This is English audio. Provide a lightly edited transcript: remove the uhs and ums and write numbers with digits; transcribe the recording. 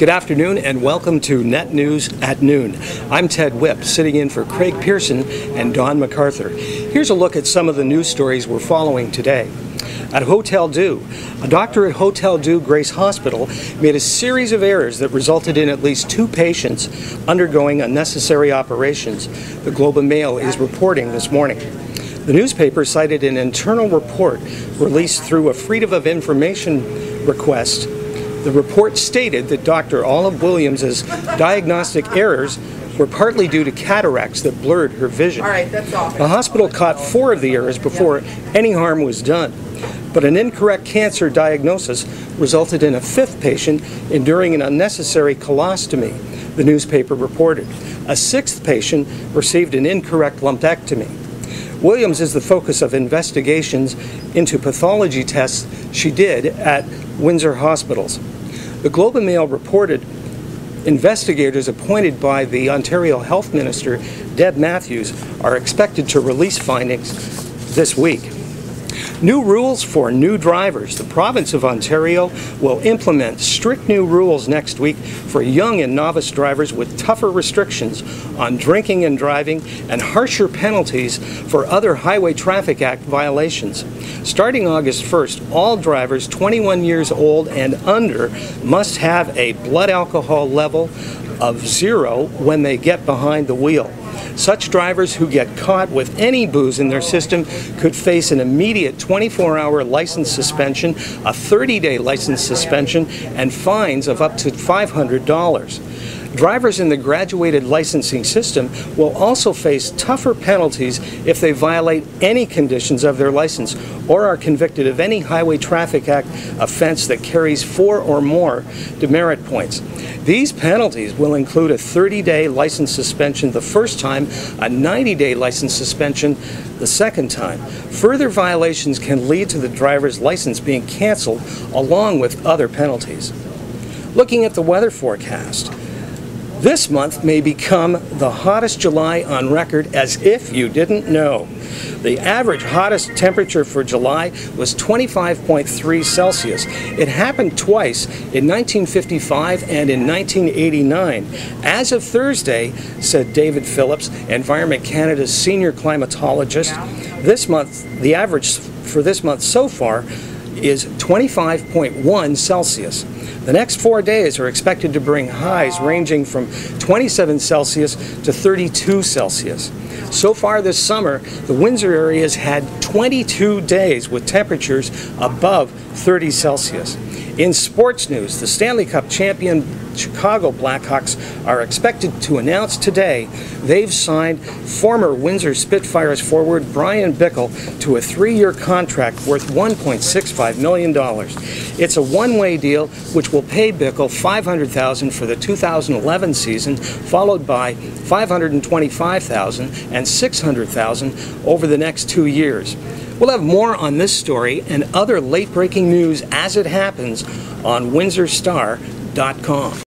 Good afternoon and welcome to Net News at Noon. I'm Ted Whipp, sitting in for Craig Pearson and Don MacArthur. Here's a look at some of the news stories we're following today. At Hotel Dieu, a doctor at Hotel Dieu Grace Hospital made a series of errors that resulted in at least 2 patients undergoing unnecessary operations, the Globe and Mail is reporting this morning. The newspaper cited an internal report released through a Freedom of Information request. The report stated that Dr. Olive Williams' diagnostic errors were partly due to cataracts that blurred her vision. All right, that's all. The hospital caught 4 of the errors before any harm was done, but an incorrect cancer diagnosis resulted in a 5th patient enduring an unnecessary colostomy, the newspaper reported. A 6th patient received an incorrect lumpectomy. Williams is the focus of investigations into pathology tests she did at Windsor hospitals. The Globe and Mail reported investigators appointed by the Ontario Health Minister, Deb Matthews, are expected to release findings this week. New rules for new drivers. The province of Ontario will implement strict new rules next week for young and novice drivers with tougher restrictions on drinking and driving and harsher penalties for other Highway Traffic Act violations. Starting August 1st, all drivers 21 years old and under must have a blood alcohol level of 0 when they get behind the wheel. Such drivers who get caught with any booze in their system could face an immediate 24-hour license suspension, a 30-day license suspension, and fines of up to $500. Drivers in the graduated licensing system will also face tougher penalties if they violate any conditions of their license or are convicted of any Highway Traffic Act offense that carries 4 or more demerit points. These penalties will include a 30-day license suspension the first time, a 90-day license suspension the second time. Further violations can lead to the driver's license being canceled along with other penalties. Looking at the weather forecast, this month may become the hottest July on record, as if you didn't know. The average hottest temperature for July was 25.3 Celsius. It happened twice, in 1955 and in 1989. As of Thursday, said David Phillips, Environment Canada's senior climatologist, this month, the average for this month so far is 25.1 Celsius. The next 4 days are expected to bring highs ranging from 27 Celsius to 32 Celsius. So far this summer, the Windsor area has had 22 days with temperatures above 30 Celsius. In sports news, the Stanley Cup champion Chicago Blackhawks are expected to announce today they've signed former Windsor Spitfires forward Brian Bickle to a 3-year contract worth $1.65 million. It's a one-way deal which will pay Bickle $500,000 for the 2011 season, followed by $525,000 and $600,000 over the next 2 years. We'll have more on this story and other late-breaking news as it happens on WindsorStar.com.